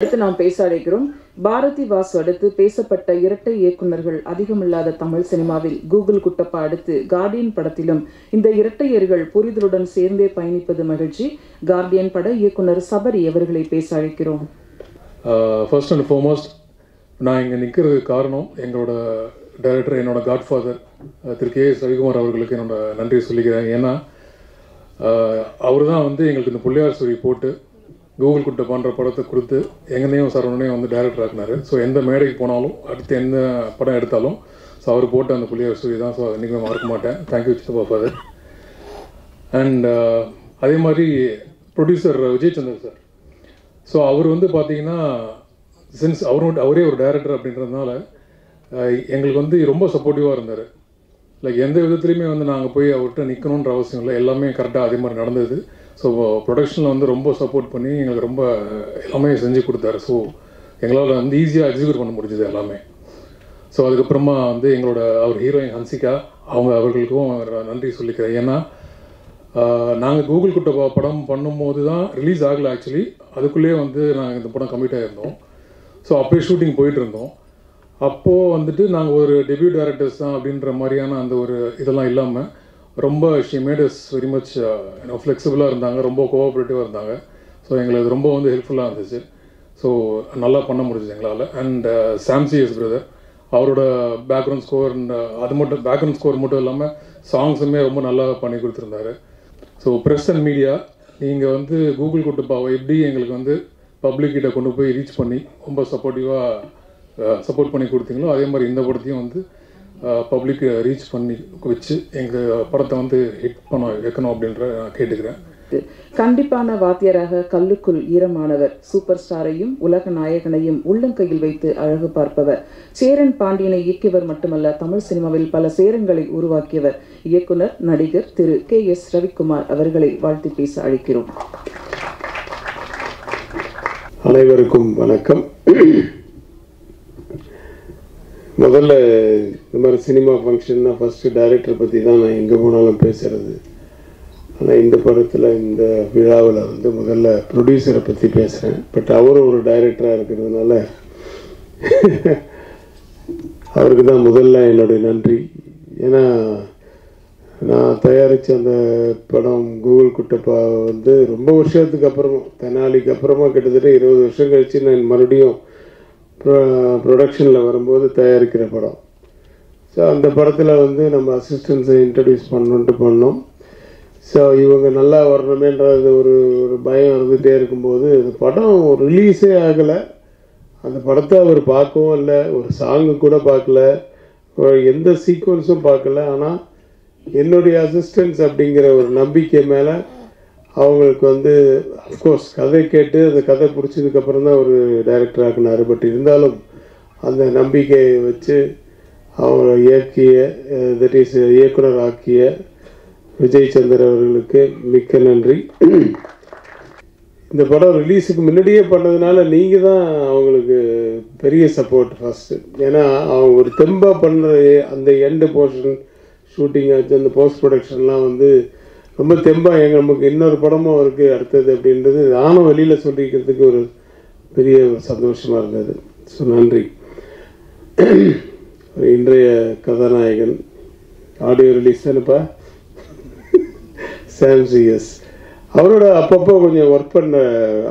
அடுத்து நாம் பேச அழைக்கிறோம். பாரதி வாசு அடுத்து பேசப்பட்ட இரட்டை இயக்குநர்கள் அதிகமில்லாத தமிழ் சினிமாவில் கூகுள் குட்டப்பா அடுத்து கார்டியன் படத்திலும் இந்த இரட்டையர்கள் புரிதலுடன் சேர்ந்தே பயணிப்பது மகிழ்ச்சி. கார்டியன் பட இயக்குனர் சபரி அவர்களை பேச அழைக்கிறோம். ஃபர்ஸ்ட் அண்ட் ஃபார்மோஸ்ட் நான் இங்கே நிற்கிறதுக்கு காரணம் எங்களோட டைரக்டர், என்னோட காட்ஃபாதர் திரு கே.எஸ். ரவிக்குமார் அவர்களுக்கு என்னோட நன்றி சொல்லிக்கிறேன். ஏன்னா அவர் தான் எங்களுக்கு இந்த புள்ளியார் ஸ்டோரி போட்டு கூகுள் குட்டை பண்ணுற படத்தை கொடுத்து எங்கேயும் சரவணனையும் டைரக்டர் ஆக்குனார். ஸோ எந்த மேடைக்கு போனாலும் அடுத்து எந்த படம் எடுத்தாலும் ஸோ அவர் போட்ட அந்த புள்ளியார் ஸ்டோரி தான். ஸோ இன்றைக்கி மறக்க மாட்டேன். தேங்க்யூ சித்தப்பா ஃபாதர். அண்ட் அதே மாதிரி producer Vijay Chander sir. So அவர் பார்த்தீங்கன்னா சின்ஸ் அவரே ஒரு டைரக்டர் அப்படின்றதுனால எங்களுக்கு ரொம்ப சப்போர்ட்டிவாக இருந்தார். லைக் எந்த விதத்துலையுமே நாங்கள் போய் அவர்கிட்ட நிற்கணுன்ற அவசியம் இல்லை. எல்லாமே கரெக்டாக அதே மாதிரி நடந்தது. ஸோ ப்ரொடக்ஷனில் ரொம்ப சப்போர்ட் பண்ணி எங்களுக்கு ரொம்ப எல்லாமே செஞ்சு கொடுத்தாரு. ஸோ எங்களால் ஈஸியாக எக்ஸிக்யூட் பண்ண முடிஞ்சது எல்லாமே. ஸோ அதுக்கப்புறமா எங்களோட அவர் ஹீரோயின் ஹன்சிகா அவர்களுக்கும் நன்றி சொல்லிக்கிறேன். ஏன்னா நாங்கள் கூகுள் குட்டை படம் பண்ணும்போது தான் ரிலீஸ் ஆகலை. ஆக்சுவலி அதுக்குள்ளேயே நாங்கள் இந்த படம் கமிட் ஆகிருந்தோம். ஸோ அப்போயே ஷூட்டிங் போயிட்டு இருந்தோம். அப்போது நாங்கள் ஒரு டெபியூ டைரக்டர்ஸ் தான் அப்படின்ற மாதிரியான அந்த ஒரு இதெல்லாம் இல்லாமல் ரொம்ப she made is very much ஃப்ளெக்சிபிளாக இருந்தாங்க, ரொம்ப கோஆப்ரேட்டிவாக இருந்தாங்க. ஸோ எங்களுக்கு ரொம்ப ஹெல்ப்ஃபுல்லாக இருந்துச்சு. ஸோ நல்லா பண்ண முடிஞ்சுது எங்களால். அண்ட் சாம்சிஎஸ் பிரதர் அவரோட பேக்ரவுண்ட் ஸ்கோர் அது மட்டும் பேக்ரவுண்ட் ஸ்கோர் மட்டும் இல்லாமல் சாங்ஸுமே ரொம்ப நல்லா பண்ணி கொடுத்துருந்தாரு. ஸோ ப்ரெஸ் அண்ட் மீடியா நீங்கள் கூகுள் குட்டப்பாவை எப்படி எங்களுக்கு பப்ளிக்கிட்ட கொண்டு போய் ரீச் பண்ணி ரொம்ப சப்போர்ட் பண்ணி கொடுத்தீங்களோ அதே மாதிரி இந்த படத்தையும் பப்ளிக் ரீச் பண்ணி வச்சு எங்கள் படத்தை ஹிட் பண்ண வைக்கணும் அப்படின்ற நான் கேட்டுக்கிறேன். கண்டிப்பான வாத்தியராக கல்லுக்குள் ஈரமானவர், சூப்பர் ஸ்டாரையும் உலக நாயகனையும் உள்ளங்கையில் வைத்து அழகு பார்ப்பவர், சேரன் பாண்டியனை இயக்கியவர் மட்டுமல்ல தமிழ் சினிமாவில் பல சேரங்களை உருவாக்கியவர் இயக்குனர் நடிகர் திரு கே.எஸ். ரவிக்குமார் அவர்களை வாழ்த்தி பேச அழைக்கிறோம். அனைவருக்கும் வணக்கம். முதல்ல இந்த மாதிரி சினிமா ஃபங்க்ஷன்னா ஃபஸ்ட்டு டைரக்டரை பற்றி தான் நான் எங்கே போனாலும் பேசுகிறது. ஆனால் இந்த படத்தில் இந்த விழாவில் முதல்ல ப்ரொடியூசரை பற்றி பேசுகிறேன். பட் அவரும் ஒரு டைரக்டராக இருக்கிறதுனால அவருக்கு தான் முதல்ல என்னுடைய நன்றி. ஏன்னா நான் தயாரித்த அந்த படம் கூகுள் குட்டப்பா ரொம்ப வருஷத்துக்கு அப்புறமா, தெனாலிக்கு அப்புறமா கிட்டத்தட்ட 20 வருஷம் கழித்து நான் மறுபடியும் ப்ரொடக்ஷனில் வரும்போது தயாரிக்கிற படம். ஸோ அந்த படத்தில் நம்ம அசிஸ்டன்ஸை இன்ட்ரடியூஸ் பண்ணோம். ஸோ இவங்க நல்லா வரணுமேன்றது ஒரு பயம் இருந்துகிட்டே இருக்கும்போது அந்த படம் ரிலீஸே ஆகலை. அந்த படத்தை அவர் பார்க்கவும் இல்லை, ஒரு சாங்கு கூட பார்க்கல, எந்த சீக்வன்ஸும் பார்க்கல. ஆனால் என்னுடைய அசிஸ்டன்ஸ் அப்படிங்கிற ஒரு நம்பிக்கை மேலே அவங்களுக்கு அஃப்கோர்ஸ் கதை கேட்டு அந்த கதை பிடிச்சதுக்கப்புறம் தான் ஒரு டைரக்டர் ஆக்குனார். பட் இருந்தாலும் அந்த நம்பிக்கையை வச்சு அவங்கள இயக்குனர் ஆக்கிய விஜய் சந்தர் அவர்களுக்கு மிக்க நன்றி. இந்த படம் ரிலீஸுக்கு முன்னாடியே பண்ணதுனால நீங்கள் தான் அவங்களுக்கு பெரிய சப்போர்ட் ஃபஸ்ட்டு. ஏன்னா அவங்க ஒரு தெம்பாக பண்ணுற அந்த எண்டு போர்ஷன் ஷூட்டிங் ஆச்சு, அந்த போஸ்ட் ப்ரொடக்ஷன்லாம் ரொம்ப தெம்பாக நமக்கு இன்னொரு படமும் இருக்குது அடுத்தது அப்படின்றது நானும் வெளியில் சொல்லிக்கிறதுக்கு ஒரு பெரிய சந்தோஷமாக இருந்தது. ஸோ நன்றி. இன்றைய கதாநாயகன் ஆடியோ ரிலீஸ் தானேப்பா, சாம்சிஎஸ். அவரோட அப்பப்போ கொஞ்சம் ஒர்க் பண்ண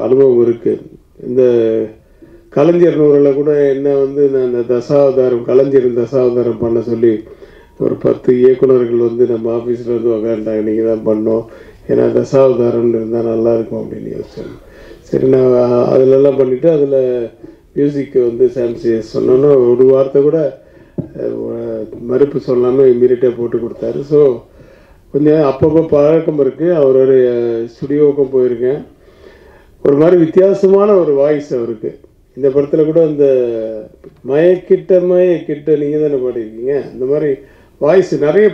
அனுபவம் இருக்குது. இந்த கலைஞர் நூறில் கூட என்ன நான் இந்த கலைஞர் தசாவதாரம் பண்ண சொல்லி ஒரு 10 இயக்குநர்கள் நம்ம ஆஃபீஸில் உக்காண்டாங்க, நீங்கள் தான் பண்ணோம், ஏன்னா தசாவதாரம்னு இருந்தால் நல்லாயிருக்கும் அப்படின்னு யோசிச்சேன். சரி, நான் அதிலெல்லாம் பண்ணிவிட்டு அதில் மியூசிக்கு சாம்சிஎஸ் சொன்னோன்னு ஒரு வார்த்தை கூட மறுப்பு சொல்லாமல் இம்மீடியட்டாக போட்டு கொடுத்தாரு. ஸோ கொஞ்சம் அப்பப்போ பழக்கம் இருக்குது. அவருடைய ஸ்டுடியோவுக்கும் போயிருக்கேன். ஒரு மாதிரி வித்தியாசமான ஒரு வாய்ஸ் அவருக்கு. இந்த படத்தில் கூட அந்த மயக்கிட்ட நீங்கள் தானே பாடியிருக்கீங்க, அந்த மாதிரி வாய்ஸ் நிறைய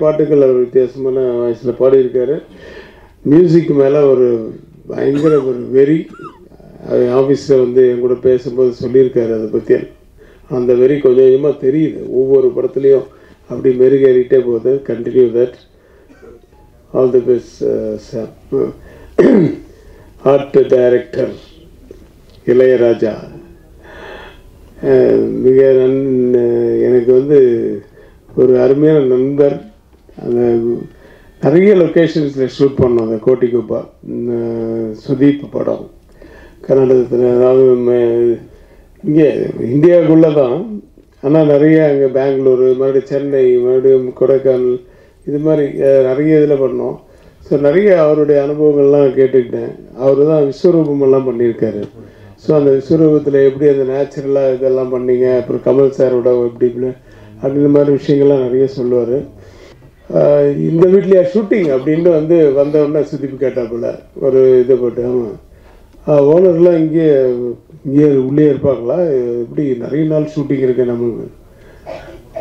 பாட்டுகள் அவர் வித்தியாசமான வாய்ஸில் பாடியிருக்காரு. மியூசிக் மேலே ஒரு பயங்கர ஒரு வெறி. ஆஃபீஸில் என் கூட பேசும்போது சொல்லியிருக்காரு அதை பற்றி. அந்த வெறி கொஞ்சம் கொஞ்சமாக தெரியுது ஒவ்வொரு படத்துலையும், அப்படி மெருகேறிட்டே போகுது. Continue that. All the best sir. Art director Ilaiyaraaja மிக எனக்கு வந்து ஒரு அருமையான நண்பர். அந்த நிறைய லொக்கேஷன்ஸில் ஷூட் பண்ணோம். அந்த கோட்டிக்குப்பா சுதீப் படம் கர்நாடகத்தில், அதாவது இங்கே இந்தியாவுக்குள்ளே தான், ஆனால் நிறைய அங்கே பெங்களூரு, மறுபடியும் சென்னை, மறுபடியும் கொடைக்கானல், இது மாதிரி நிறைய இதில் பண்ணோம். ஸோ நிறைய அவருடைய அனுபவங்கள்லாம் கேட்டுக்கிட்டேன். அவர் தான் விஸ்வரூபமெல்லாம் பண்ணியிருக்காரு. ஸோ அந்த விஸ்வரூபத்தில் எப்படி அந்த நேச்சுரலாக இதெல்லாம் பண்ணீங்க, அப்புறம் கமல் சாரோட எப்படி அப்படின்ற மாதிரி விஷயங்கள்லாம் நிறைய சொல்லுவார். இந்த வீட்லையா ஷூட்டிங் அப்படின்னு வந்து வந்தவுடனே சுதிப்பு கேட்டாப்புல ஒரு இதை போட்டு, ஆமாம் ஓனர்லாம் இங்கே உள்ளே இருப்பாங்களா, எப்படி நிறைய நாள் ஷூட்டிங் இருக்கு நமக்கு,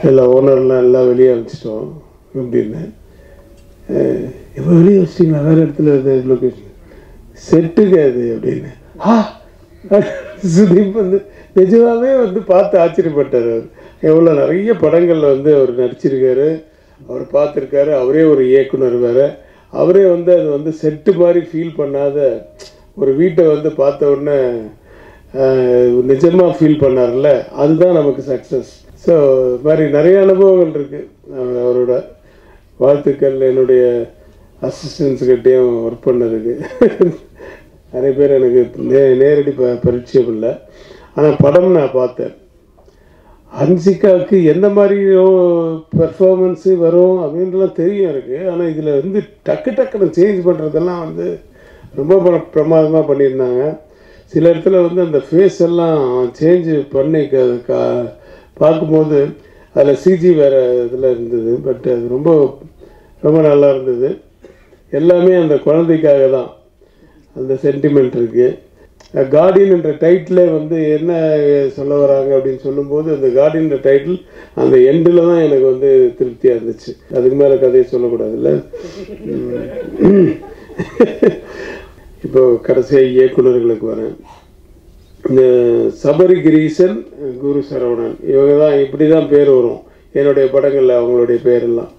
இல்லை ஓனர்லாம் எல்லாம் வெளியே அனுப்பிச்சிட்டோம் அப்படின்னு. இப்போ வெளியே வச்சிட்டிங்களா, வேறு இடத்துல லொக்கேஷன் செட்டுக்கு அது அப்படின்னு. சுதீப் வந்து நிஜமாவே வந்து பார்த்து ஆச்சரியப்பட்டார். அவர் எவ்வளோ நிறைய படங்களில் வந்து அவர் நடிச்சிருக்காரு, அவர் பார்த்துருக்காரு. அவரே ஒரு இயக்குனர் வேறு. அவரே வந்து அது வந்து செட்டு மாதிரி ஃபீல் பண்ணாத ஒரு வீட்டை வந்து பார்த்த உடனே நிஜமாக ஃபீல் பண்ணார்ல, அதுதான் நமக்கு சக்ஸஸ். ஸோ இது மாதிரி நிறைய அனுபவங்கள் இருக்குது அவரோட. வாழ்த்துக்கள் என்னுடைய அசிஸ்டன்ஸுக்கிட்டேயும் ஒர்க் பண்ணதுக்கு. நிறைய பேர் எனக்கு நேரடி பரிச்சயம் இல்லை, ஆனால் படம் நான் பார்த்தேன். ஹன்சிகாவுக்கு எந்த மாதிரி பெர்ஃபார்மன்ஸு வரும் அப்படின்லாம் தெரியும் இருக்குது. ஆனால் இதில் வந்து டக்குன்னு சேஞ்ச் பண்ணுறதெல்லாம் வந்து ரொம்ப பிரமாதமாக பண்ணியிருந்தாங்க. சில இடத்துல வந்து அந்த ஃபேஸ் எல்லாம் சேஞ்சு பண்ணி பார்க்கும்போது அதில் சிஜி வேறு இதில் இருந்தது. பட் அது ரொம்ப ரொம்ப நல்லா இருந்தது. எல்லாமே அந்த குழந்தைக்காக தான் அந்த சென்டிமெண்ட் இருக்குது. கார்டியன் என்ற டைட்டிலே வந்து என்ன சொல்ல வராங்க அப்படின்னு சொல்லும்போது, அந்த கார்டியன் டைட்டில் அந்த எண்டில் தான் எனக்கு வந்து திருப்தியாக இருந்துச்சு. அதுக்கு மேலே கதையை சொல்லக்கூடாதுல்ல. இப்போ கடைசியாக இயக்குநர்களுக்கு வரேன். இந்த சபரி கிரீசன், குரு சரவணன், இவங்க தான் இப்படி தான் பேர் வரும் என்னுடைய படங்களில். அவங்களுடைய பேரெல்லாம்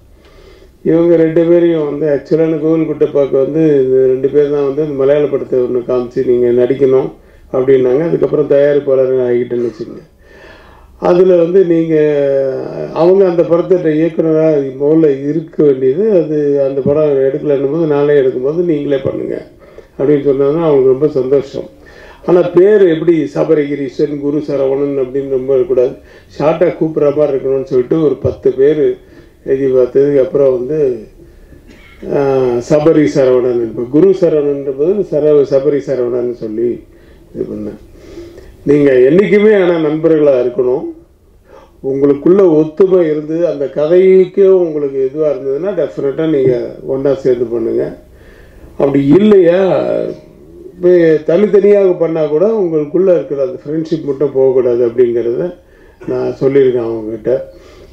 இவங்க ரெண்டு பேரையும் வந்து ஆக்சுவலான கோவில் குட்டப்பாக்கு வந்து இந்த ரெண்டு பேர் தான் வந்து மலையாள படத்தை ஒன்று காமிச்சு நீங்கள் நடிக்கணும் அப்படின்னாங்க. அதுக்கப்புறம் தயாரிப்பாளர் ஆகிட்டேன்னு வச்சுக்கோங்க. அதில் வந்து நீங்கள் அவங்க அந்த படத்தை இயக்குனராக முதல்ல இருக்க வேண்டியது. அது அந்த படம் எடுக்கலைன்னும் போது நாளே எடுக்கும்போது நீங்களே பண்ணுங்கள் அப்படின்னு சொன்னாங்கன்னா அவங்களுக்கு ரொம்ப சந்தோஷம். ஆனால் பேர் எப்படி சபரிகிரீசன், குரு சரவணன் அப்படின்னு ரொம்ப இருக்கக்கூடாது, ஷார்ட்டாக கூப்பிட்ற மாதிரி இருக்கணும்னு சொல்லிட்டு ஒரு 10 பேர் எழுதி பார்த்ததுக்கு அப்புறம் வந்து சபரி சரவணன், இப்போ குரு சரவணன்ற போது சபரி சரவணன் சொல்லி இது பண்ணேன். நீங்கள் என்றைக்குமே ஆனால் நண்பர்களாக இருக்கணும். உங்களுக்குள்ள ஒத்துமை இருந்து அந்த கதைக்கும் உங்களுக்கு இதுவாக இருந்ததுன்னா டெஃபினட்டாக நீங்கள் ஒன்றா சேர்ந்து பண்ணுங்கள். அப்படி இல்லையா தனித்தனியாக பண்ணால் கூட உங்களுக்குள்ளே இருக்கிற அந்த ஃப்ரெண்ட்ஷிப் மட்டும் போகக்கூடாது அப்படிங்கிறத நான் சொல்லியிருக்கேன் அவங்ககிட்ட.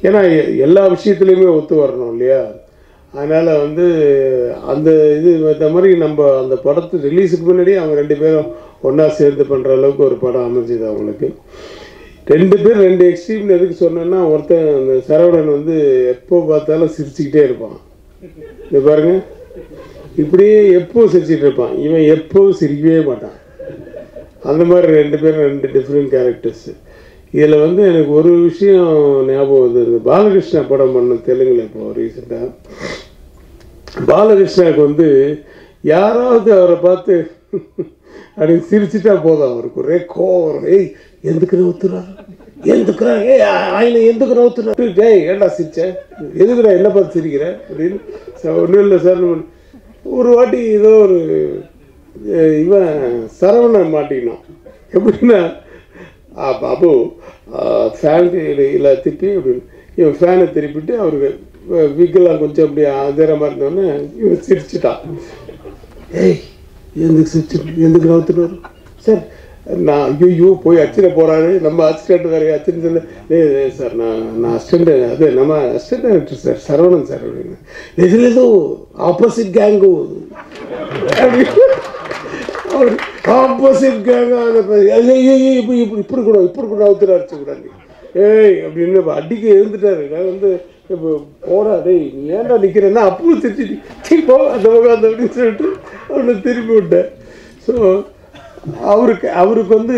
ஏன்னா எல்லா விஷயத்துலையுமே ஒத்து வரணும் இல்லையா. அதனால் வந்து அந்த இது இந்த மாதிரி நம்ம அந்த படத்து ரிலீஸுக்கு முன்னாடி அவங்க 2 பேரும் ஒன்றா சேர்ந்து பண்ணுற அளவுக்கு ஒரு படம் அமைஞ்சுது அவங்களுக்கு. 2 பேர் 2 எக்ஸ்ட்ரீம். எதுக்கு சொன்னேன்னா, ஒருத்தன் அந்த சரவணன் வந்து எப்போ பார்த்தாலும் சிரிச்சுக்கிட்டே இருப்பான். இது பாருங்க, இப்படியே எப்போவும் சிரிச்சுட்டு இருப்பான். இவன் எப்போவும் சிரிக்கவே மாட்டான். அந்த மாதிரி 2 பேரும் 2 டிஃப்ரெண்ட் கேரக்டர்ஸு. இதில் வந்து எனக்கு ஒரு விஷயம் ஞாபகம் வருது. இந்த பாலகிருஷ்ணா படம் பண்ண தெலுங்குல இப்போ ரீசெண்டாக பாலகிருஷ்ணாவுக்கு வந்து யாராவது அவரை பார்த்து அப்படின்னு சிரிச்சுட்டா போதும், அவருக்கு ஒரே கோவம். ஏய் எதுக்கு நவுத்துறாரு, எதுக்குறா, ஆயின எதுக்கு நவுத்துறாரு, டேய் ஏண்டா சிரிச்சேன், எதுக்குறா என்ன பார்த்து சிரிக்கிற அப்படின்னு. ஒன்றும் இல்லை சார், ஒரு வாட்டி ஏதோ ஒரு இவன் சரவணன் மாட்டிக்கினான். எப்படின்னா, பாபு ஃபேன் இல்லை திருப்பி அப்படின்னு இவன் ஃபேனை திருப்பிட்டு அவருக்கு விக்கெல்லாம் கொஞ்சம் அப்படி அதிரமாக இருந்தோடனே இவன் சிரிச்சுட்டான். ஏய் எதுக்கு சிரிச்சு, எதுக்கு நவுத்துறாரு சார், நான் ஐயோ போய் அச்சிட போகிறாரு, நம்ம அசிஸ்டண்ட் வேறு அச்சின்னு சொல்ல. சார் நான் அசிஸ்டண்ட், அது நம்ம assistant director sir Saravanan sir அப்படின்னு. இதில் ஏதோ ஆப்போசிட் கேங்கு அவர் ஆப்போசிட் கேங்காக இப்படி கூட அவுத்துற அடிச்சுக்கூடாது ஏய் அப்படின்னு அடிக்க எழுந்துட்டாரு. நான் வந்து இப்போ போடா டேய் நீ ஏன்டா நிற்கிறேன்னா அப்பவும் சிரிச்சுட்டு போ அந்த பக்கம் அந்த அப்படின்னு சொல்லிட்டு அவனை திருப்பி விட்டேன். ஸோ அவருக்கு வந்து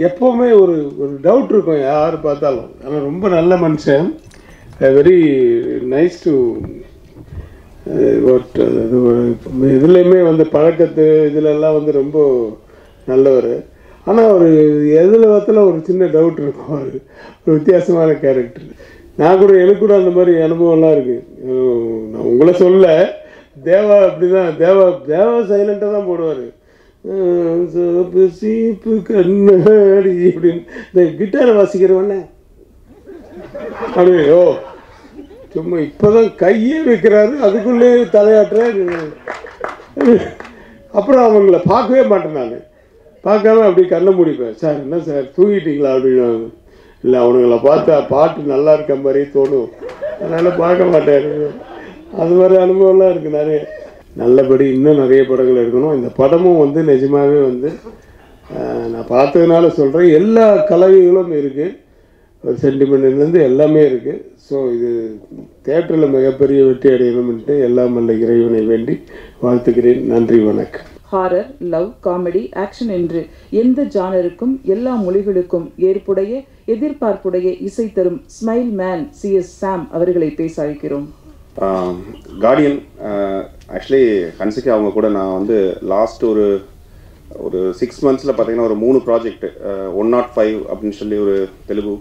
எப்போவுமே ஒரு டவுட் இருக்கும் யார் பார்த்தாலும். ஆனால் ரொம்ப நல்ல மனுஷன், வெரி நைஸ் டு இதுலேயுமே வந்து பழக்கத்து இதிலெல்லாம் வந்து ரொம்ப நல்லவர். ஆனால் ஒரு எதில் பார்த்தாலும் ஒரு சின்ன டவுட் இருக்கும். ஒரு வித்தியாசமான கேரக்டர். எனக்கு கூட அந்த மாதிரி அனுபவம்லாம் இருக்குது. நான் உங்களை சொல்ல, தேவா அப்படி தான். தேவா சைலண்ட்டாக தான் போடுவார். சீப்பு கண்ணாடி அப்படின்னு இந்த கிட்டாரை வாசிக்கிறவண்ணே அப்படி சும்மா இப்போதான் கையே வைக்கிறாரு, அதுக்குள்ளே தலையாட்டுற. அப்புறம் அவங்கள பார்க்கவே மாட்டேன். நான் பார்க்காம அப்படி கண்ணை முடிப்பேன். சார் என்ன சார் தூங்கிட்டீங்களா அப்படின்னு. இல்லை, அவனுங்களை பார்த்தா பாட்டு நல்லா இருக்க மாதிரி தோணும், அதனால் பார்க்க மாட்டேன். அது மாதிரி அனுபவம்லாம் இருக்குது நிறைய. நல்லபடி இன்னும் நிறைய படங்கள் எடுக்கணும். இந்த படமும் வந்து நிஜமாகவே வந்து நான் பார்த்ததுனால சொல்கிறேன், எல்லா கலவைகளும் இருக்குது. சென்டிமெண்ட்லேருந்து எல்லாமே இருக்குது. ஸோ இது தியேட்டரில் மிகப்பெரிய வெற்றி அடையணும்ன்ட்டு எல்லாம் வல்ல இறைவனை வேண்டி வாழ்த்துக்கிறேன். நன்றி, வணக்கம். ஹாரர், லவ், காமெடி, ஆக்ஷன் என்று எந்த ஜானருக்கும் எல்லா மொழிகளுக்கும் ஏற்புடைய எதிர்பார்ப்புடைய இசை தரும் ஸ்மைல் மேன் CS சாம் அவர்களை பேச அழைக்கிறோம். கார்டியன் ஆக்சுவலி ஹன்சிகா அவங்க கூட நான் வந்து லாஸ்ட் ஒரு 6 months பார்த்தீங்கன்னா ஒரு 3 ப்ராஜெக்ட், 105 அப்படின்னு சொல்லி ஒரு தெலுங்கு,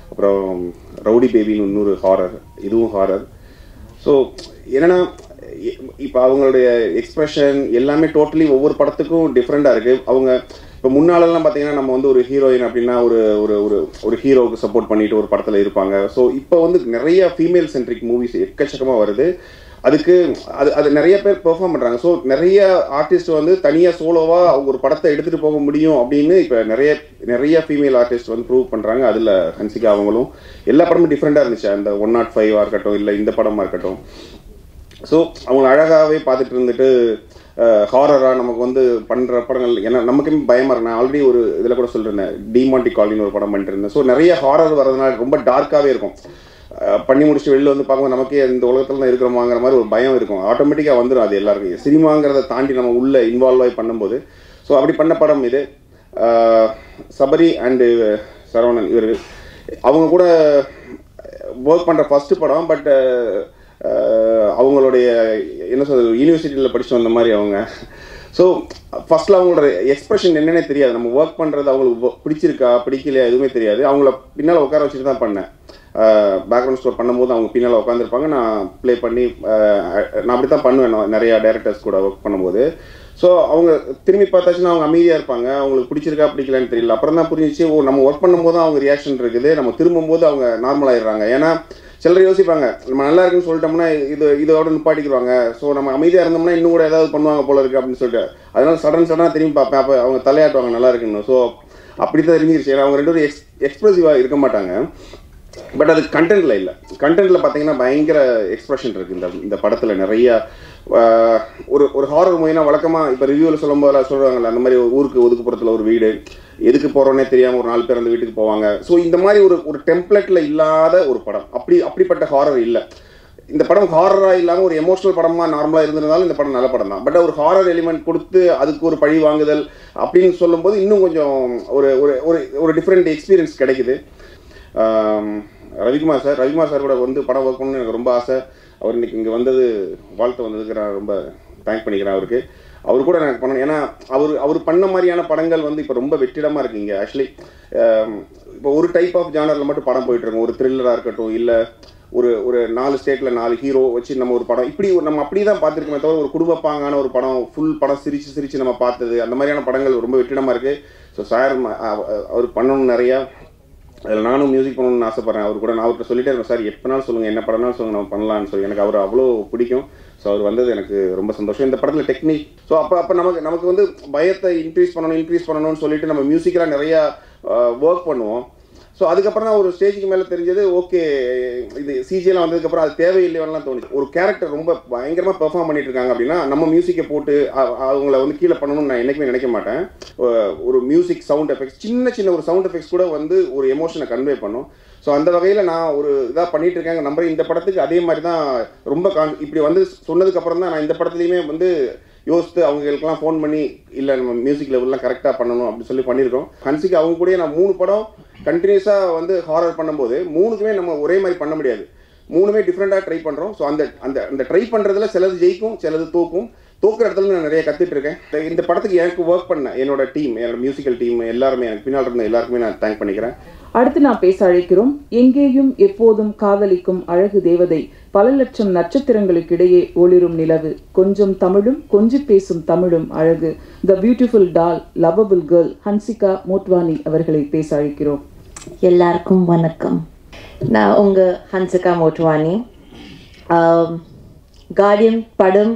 அப்புறம் ரவுடி பேபின்னு இன்னொரு ஹாரர், இதுவும் ஹாரர். ஸோ என்னென்னா இப்போ அவங்களுடைய எக்ஸ்ப்ரெஷன் எல்லாமே டோட்டலி ஒவ்வொரு படத்துக்கும் டிஃப்ரெண்ட்டாக இருக்குது. அவங்க இப்போ முன்னாலெல்லாம் பார்த்தீங்கன்னா நம்ம வந்து ஒரு ஹீரோயின் அப்படின்னா ஒரு ஒரு ஒரு ஹீரோவுக்கு சப்போர்ட் பண்ணிட்டு ஒரு படத்தில் இருப்பாங்க. ஸோ இப்போ வந்து நிறைய ஃபீமேல் சென்ட்ரிக் மூவிஸ் எக்கச்சக்கமாக வருது. அதுக்கு அது நிறைய பேர் பெர்ஃபார்ம் பண்ணுறாங்க. ஸோ நிறைய ஆர்டிஸ்ட் வந்து தனியாக சோலோவாக ஒரு படத்தை எடுத்துகிட்டு போக முடியும் அப்படின்னு இப்போ நிறைய ஃபீமேல் ஆர்டிஸ்ட் வந்து ப்ரூவ் பண்ணுறாங்க. அதில் ஹன்சிகா அவங்களும் எல்லா படமும் டிஃப்ரெண்ட்டாக இருந்துச்சு. அந்த 105 இருக்கட்டும், இல்லை இந்த படமாக இருக்கட்டும். ஸோ அவங்களை அழகாகவே பார்த்துட்டு இருந்துட்டு ஹாரராக நமக்கு வந்து பண்ணுற படங்கள் ஏன்னா நமக்குமே பயமாக இருக்கு. நான் ஆல்ரெடி ஒரு இதில் கூட சொல்லியிருந்தேன், டிமாண்டி காலின்னு ஒரு படம் பண்ணிட்டு இருந்தேன். ஸோ நிறைய ஹாரர் வரதுனால ரொம்ப டார்க்காகவே இருக்கும். பண்ணி முடிச்சுட்டு வெளில வந்து பார்க்கும்போது நமக்கே இந்த உலகத்தில் தான் இருக்கிறோமாங்கிற மாதிரி ஒரு பயம் இருக்கும். ஆட்டோமேட்டிக்காக வந்துடும் அது எல்லாருக்கும். சினிமாங்கிறத தாண்டி நம்ம உள்ளே இன்வால்வ் ஆகி பண்ணும்போது. ஸோ அப்படி பண்ண படம் இது. சபரி அண்டு சரவணன் இவர் அவங்க கூட ஒர்க் பண்ணுற ஃபஸ்ட்டு படம். பட் அவங்களுடைய என்ன சொல்றது, யூனிவர்சிட்டியில் படிச்சுட்டு வந்த மாதிரி அவங்க. ஸோ ஃபஸ்ட்டில் அவங்களோட எக்ஸ்ப்ரெஷன் என்னன்னே தெரியாது. நம்ம ஒர்க் பண்ணுறது அவங்களுக்கு பிடிச்சிருக்கா பிடிக்கலையா எதுவுமே தெரியாது. அவங்கள பின்னால் உட்கார வச்சுட்டு தான் பண்ணேன். பேக்ரவுண்ட் ஸ்கோர் பண்ணும்போது அவங்க பின்னால் உட்காந்துருப்பாங்க, நான் ப்ளே பண்ணி நான் அப்படி தான் பண்ணுவேன் நான் நிறையா டைரக்டர்ஸ் கூட ஒர்க் பண்ணும்போது. ஸோ அவங்க திரும்பி பார்த்தாச்சுன்னா அவங்க அமைதியாக இருப்பாங்க, அவங்களுக்கு பிடிச்சிருக்கா பிடிக்கலான்னு தெரியல. அப்புறம் தான் புரிஞ்சிச்சு, நம்ம ஒர்க் பண்ணும்போது அவங்க ரியாக்ஷன் இருக்குது, நம்ம திரும்பும்போது அவங்க நார்மலாகிடுறாங்க. ஏன்னா சிலர் யோசிப்பாங்க, நம்ம நல்லா இருக்குன்னு சொல்லிட்டோம்னா இதோட நிப்பாட்டிக்குவாங்க. ஸோ நம்ம அமைதியாக இருந்தோம்னா இன்னும் கூட ஏதாவது பண்ணுவாங்க போல இருக்குது அப்படின்னு சொல்லிட்டு, அதனால சடனாக திரும்பி பார்ப்பேன். அப்போ அவங்க தலையாட்டுவாங்க நல்லா இருக்குன்னு. ஸோ அப்படி தான் தெரிஞ்சிருச்சு. ஏன்னா அவங்க 2 பேரும் எக்ஸ்ப்ரெசிவாக இருக்க மாட்டாங்க. பட் அது கண்டென்ட்டில் இல்லை. கண்டென்ட்டில் பார்த்தீங்கன்னா பயங்கர எக்ஸ்ப்ரெஷன் இருக்குது இந்த படத்தில். நிறையா ஒரு ஹாரர் மூவினா வழக்கமாக இப்போ ரிவ்யூவில் சொல்லும்போது சொல்கிறாங்கல்ல, அந்த மாதிரி ஊருக்கு ஒதுக்குப்புறத்தில் ஒரு வீடு, எதுக்கு போகிறோன்னே தெரியாமல் ஒரு 4 பேர் அந்த வீட்டுக்கு போவாங்க. ஸோ இந்த மாதிரி ஒரு டெம்ப்ளேட்டில் இல்லாத ஒரு படம். அப்படிப்பட்ட ஹாரர் இல்லை இந்த படம். ஹாரராக இல்லாமல் ஒரு எமோஷனல் படமாக நார்மலாக இருந்திருந்தாலும் இந்த படம் நல்ல படம் தான். பட் ஒரு ஹாரர் எலிமெண்ட் கொடுத்து அதுக்கு ஒரு பழி வாங்குதல் அப்படின்னு சொல்லும்போது இன்னும் கொஞ்சம் ஒரு டிஃப்ரெண்ட் எக்ஸ்பீரியன்ஸ் கிடைக்குது. ரவிக்குமார் சார் கூட வந்து படம் ஒர்க் பண்ணணும்னு எனக்கு ரொம்ப ஆசை. அவர் இன்னைக்கு இங்கே வந்தது, வாழ்த்து வந்ததுக்கு நான் ரொம்ப தேங்க் பண்ணிக்கிறேன் அவருக்கு. அவர் கூட எனக்கு பண்ணணும். ஏன்னா அவர் பண்ண மாதிரியான படங்கள் வந்து இப்போ ரொம்ப வெற்றிடமாக இருக்குங்க. ஆக்சுவலி இப்போ ஒரு டைப் ஆஃப் ஜானரில் மட்டும் படம் போயிட்டுருக்கோம். ஒரு த்ரில்லராக இருக்கட்டும், இல்லை ஒரு 4 ஸ்டேட்டில் 4 ஹீரோ வச்சு நம்ம ஒரு படம் நம்ம அப்படி தான் பார்த்துருக்கோமே தவிர ஒரு குடும்பப்பாங்கான ஒரு படம் ஃபுல் படம் சிரிச்சு நம்ம பார்த்தது அந்த மாதிரியான படங்கள் ரொம்ப வெற்றிடமாக இருக்குது. ஸோ சார் அவர் பண்ணணும் நிறையா. அதில் நானும் மியூசிக் பண்ணணும்னு ஆசைப்பட்றேன். அவர் கூட நான் அவர்கிட்ட சொல்லிட்டே இருக்கேன், சார் எப்போனாலும் சொல்லுங்கள், என்ன படம்னாலும் சொல்லுங்கள், நம்ம பண்ணலான்னு சொல்லி. எனக்கு அவர் அவ்வளோ பிடிக்கும். ஸோ அவர் வந்தது எனக்கு ரொம்ப சந்தோஷம். இந்த படத்தில் டெக்னிக் ஸோ அப்போ நமக்கு வந்து பயத்தை இன்க்ரீஸ் பண்ணணும்னு சொல்லிட்டு நம்ம மியூசிக்கெலாம் நிறையா ஒர்க் பண்ணுவோம். ஸோ அதுக்கப்புறம் தான் ஒரு ஸ்டேஜுக்கு மேலே தெரிஞ்சது ஓகே இது சிஜிலாம் வந்ததுக்கப்புறம் அது தேவையில்லையோலாம் தோணுச்சு. ஒரு கேரக்டர் ரொம்ப பயங்கரமாக பெர்ஃபார்ம் பண்ணிட்டு இருக்காங்க அப்படின்னா நம்ம மியூசிக்கை போட்டு அவங்கள வந்து கீழே பண்ணணும்னு நான் என்றைக்குமே நினைக்க மாட்டேன். ஒரு மியூசிக் சவுண்ட் எஃபெக்ட்ஸ் சின்ன ஒரு சவுண்ட் எஃபெக்ட்ஸ் கூட வந்து ஒரு எமோஷனை கன்வே பண்ணும். ஸோ அந்த வகையில் நான் ஒரு இதாக பண்ணிட்டு இருக்கேங்க நம்பர். இந்த படத்துக்கு அதே மாதிரி தான் ரொம்ப இப்படி வந்து சொன்னதுக்கப்புறம் தான் நான் இந்த படத்துலையுமே வந்து யோசித்து அவங்களுக்கெல்லாம் ஃபோன் பண்ணி இல்லை நம்ம மியூசிக் லெவல்லாம் கரெக்டாக பண்ணணும் அப்படின்னு சொல்லி பண்ணியிருக்கோம். ஹன்சிகா அவங்க கூட நான் 3 படம் கண்டினியூஸாக வந்து ஹாரர் பண்ணும்போது 3க்குமே நம்ம ஒரே மாதிரி பண்ண முடியாது. 3மே டிஃப்ரெண்ட்டாக ட்ரை பண்ணுறோம். ஸோ அந்த ட்ரை பண்ணுறதுல சிலது ஜெயிக்கும், சிலது தோக்கும். தோக்குற இடத்துல நான் நிறைய கற்றுட்டு இருக்கேன். இந்த படத்துக்கு எனக்கு ஒர்க் பண்ண என்னோட டீம், என்னோட மியூசிக்கல் டீம் எல்லாருமே, எனக்கு பின்னால் இருந்த எல்லாருக்குமே நான் தேங்க் பண்ணிக்கிறேன். அடுத்து நான் பேச அழைக்கிறோம். எங்கேயும் எப்போதும் காதலிக்கும் அழகு தேவதை, பல லட்சம் நட்சத்திரங்களுக்கிடையே ஒளிரும் நிலவு, கொஞ்சம் தமிழும் கொஞ்சி பேசும் தமிழும் அழகு, the beautiful doll, lovable girl Hansika Motwani அவர்களை பேச அழைக்கிறோம். எல்லாருக்கும் வணக்கம். நான் உங்கள் ஹன்சிகா மோட்வானி. கார்டியன் படம்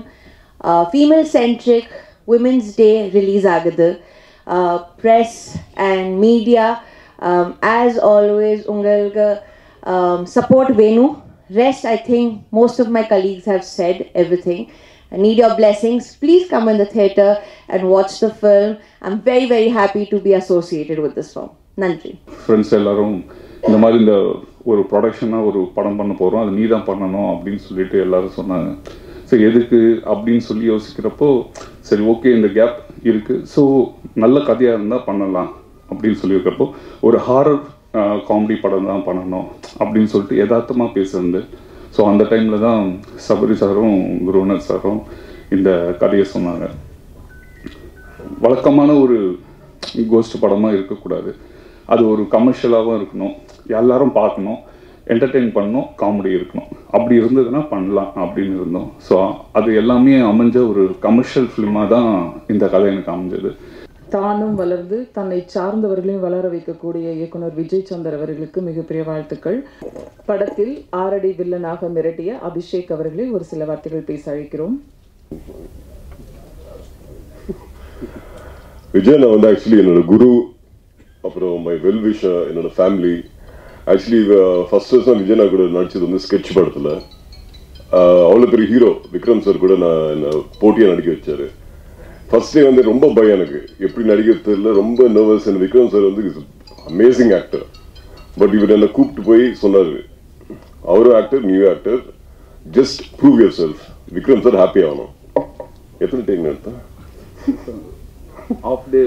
female centric women's day release ஆகுது. Press and media as always ungalku support venu. Rest I think most of my colleagues have said everything. I need your blessings. Please come in the theater and watch the film. I'm very very happy to be associated with this film. Nandri. Friends எல்லாரும் இந்த மாதிரி இந்த ஒரு ப்ரொடக்ஷனாக ஒரு படம் பண்ண போகிறோம், அது நீ தான் பண்ணணும் அப்படின்னு சொல்லிட்டு எல்லாரும் சொன்னாங்க. சரி எதுக்கு அப்படின்னு சொல்லி யோசிக்கிறப்போ சரி ஓகே இந்த கேப் இருக்குது, ஸோ நல்ல கதையாக இருந்தால் பண்ணலாம் அப்படின்னு சொல்லியிருக்கிறப்போ ஒரு ஹாரர் காமெடி படம் தான் பண்ணணும் அப்படின்னு சொல்லிட்டு யதார்த்தமாக பேசுறது. ஸோ அந்த டைமில் தான் சபரி சாரும் குருநாத் சாரும் இந்த கதையை சொன்னாங்க. வழக்கமான ஒரு கோஸ்ட் படமாக இருக்கக்கூடாது, அது ஒரு கமர்ஷியலாகவும் இருக்கணும், எல்லாரும் பார்க்கணும், என்டர்டெயின் பண்ணணும், காமெடி இருக்கணும், அப்படி இருந்ததுன்னா பண்ணலாம் அப்படின்னு இருந்தோம். ஸோ அது எல்லாமே அமைஞ்ச ஒரு கமர்ஷியல் ஃபிலிமாக தான் இந்த கதை எனக்கு அமைஞ்சது. தானும் வளர்ந்து தன்னை சார்ந்தவர்களையும் வளர வைக்கக்கூடிய இயக்குனர் விஜய் சந்தர் அவர்களுக்கு மிகப்பெரிய வாழ்த்துக்கள். படத்தில் 6 அடி வில்லனாக மிரட்டிய அபிஷேக் அவர்களை ஒரு சில வார்த்தைகள் பேச அழைக்கிறோம். விஜய் நான் வந்து ஆக்சுவலி என்னோட குரு, அப்புறம் மை வெல் விஷர், என்னோட ஃபேமிலி. ஆக்சுவலி ஃபர்ஸ்ட் தான் விஜய் நான் கூட நடிச்சது வந்து ஸ்கெட்ச் படத்தில். அவ்வளோ பெரிய ஹீரோ விக்ரம் சார் கூட நான் என்னை போட்டியாக நடிக்க வச்சார். ஃபர்ஸ்ட் டே வந்து ரொம்ப பயம் எனக்கு, எப்படி நடிக்கிறது தெரியல, ரொம்ப நர்வஸ். அண்ட் விக்ரம் சார் வந்து இஸ் அமேசிங் ஆக்டர். பட் இவர் என்னை கூப்பிட்டு போய் சொன்னார், அவரும் actor new actor, just prove yourself. Vikram sir happy ஆகணும். எத்தனை டைம் எடுத்தா? Half day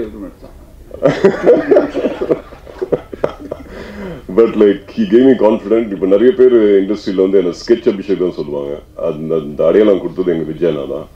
but like he gave me confident. இப்போ நிறைய பேர் இண்டஸ்ட்ரியில் வந்து என்ன ஸ்கெட்ச் அபிஷேக் தான் சொல்லுவாங்க. அந்த அடையாளம் கொடுத்தது எங்கள் விஜயனா தான்.